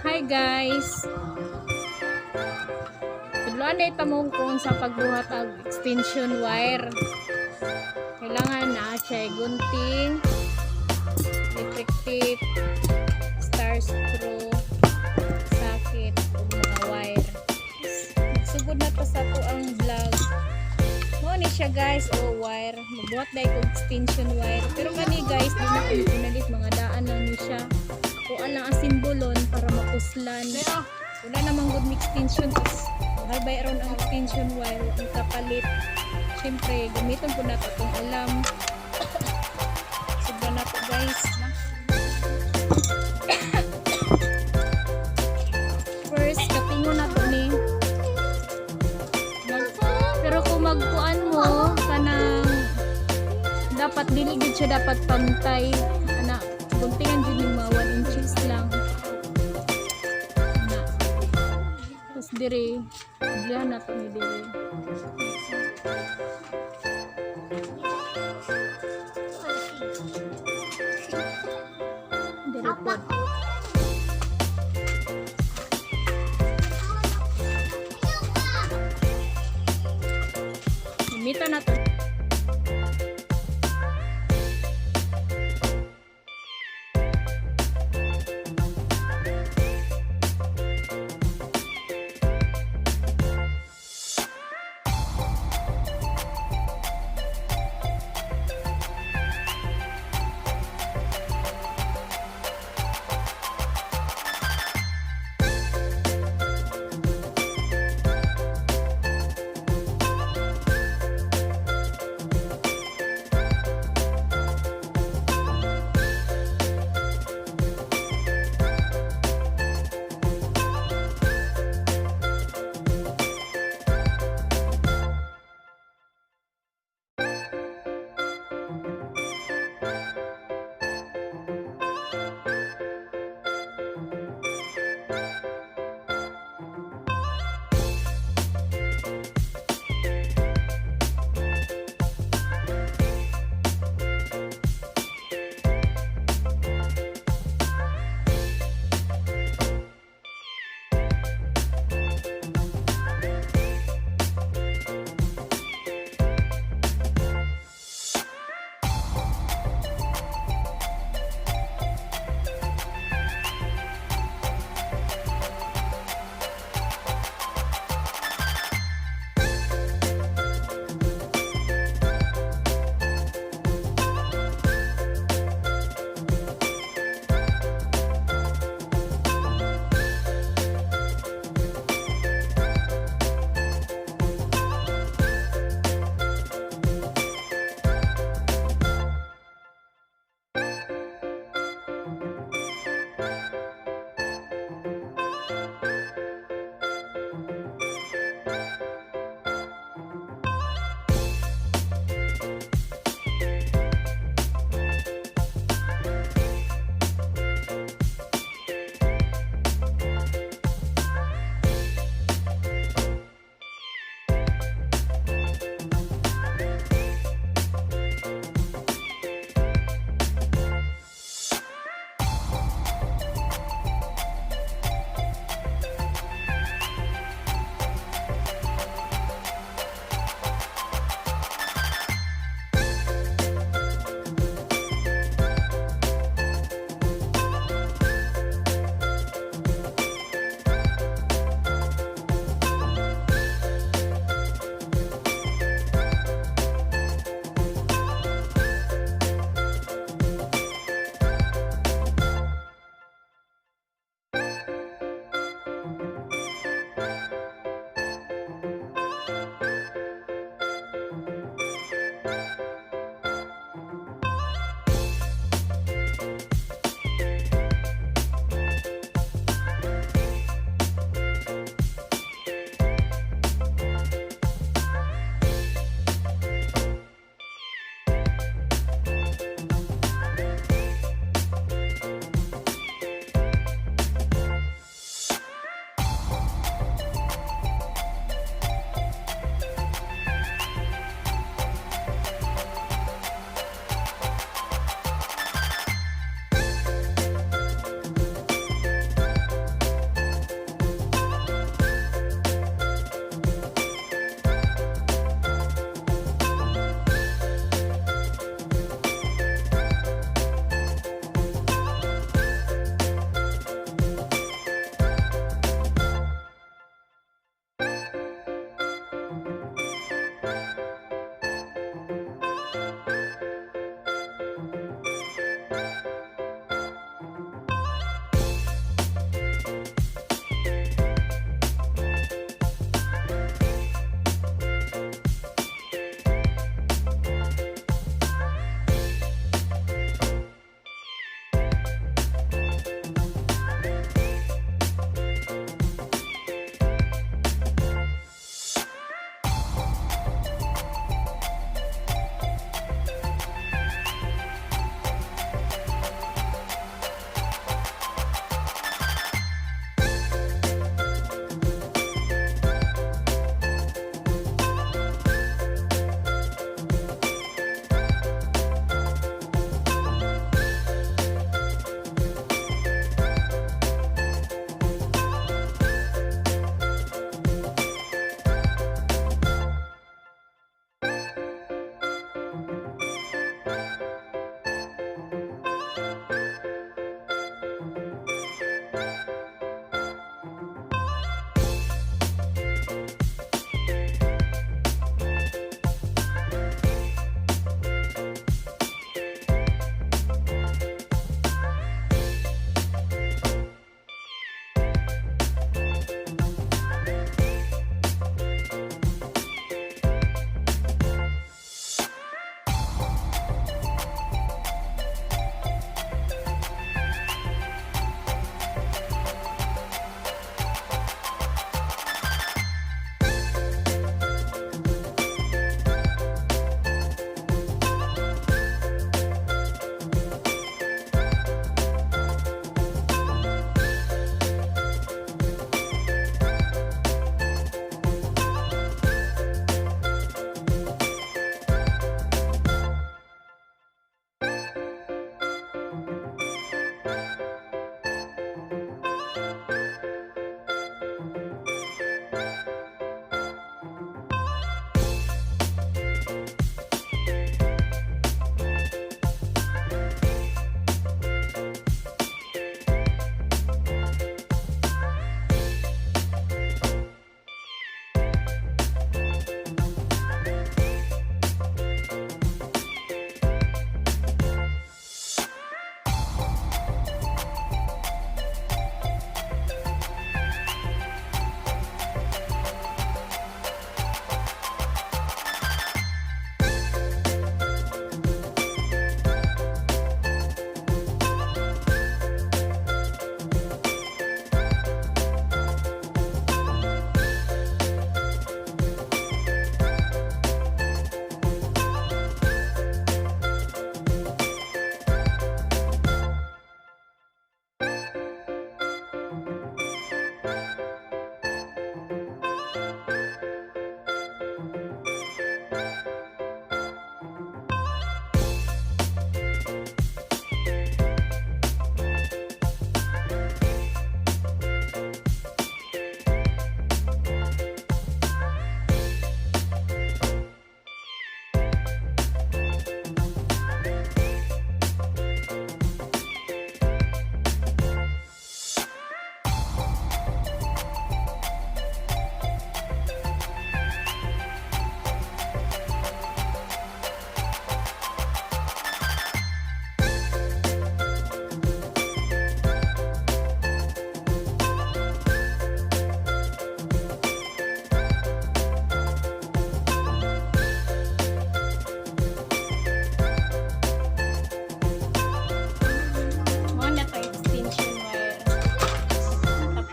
Hi guys! Tudloan na itamong kung sa pagbuhat ang extension wire. Kailangan na siya gunting, electric tape, star screw, socket, ug mga wire. Sugod na to sa to ang vlog. Mo ni siya guys, wire. Magbuhat dahil ko extension wire. Pero kani guys, di na ko pinalit, mga daan lang ni siya. Kuan lang ang simbolon para mapuslan. Pero wala namang good extension is mahal ba around ang extension wire ang kapalit. Siyempre gamiton po nato itong alam. Sobra na po guys. First katingo na to ni. Pero kung magkuan mo kanang dapat dili gid siya dapat pantay ana guntingan jud yung mga 1 inches lang. Na. Tapos dire, diyan na ito ni dire. Dire po. Gamitan na ito.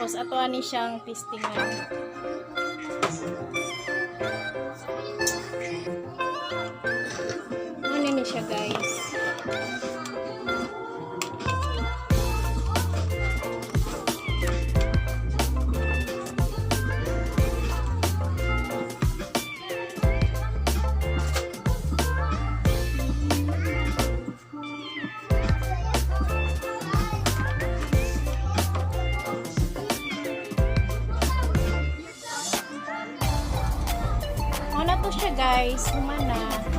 Tapos ato ani siyang testingan. Ano ni siya guys? Ano to siya guys? Humana.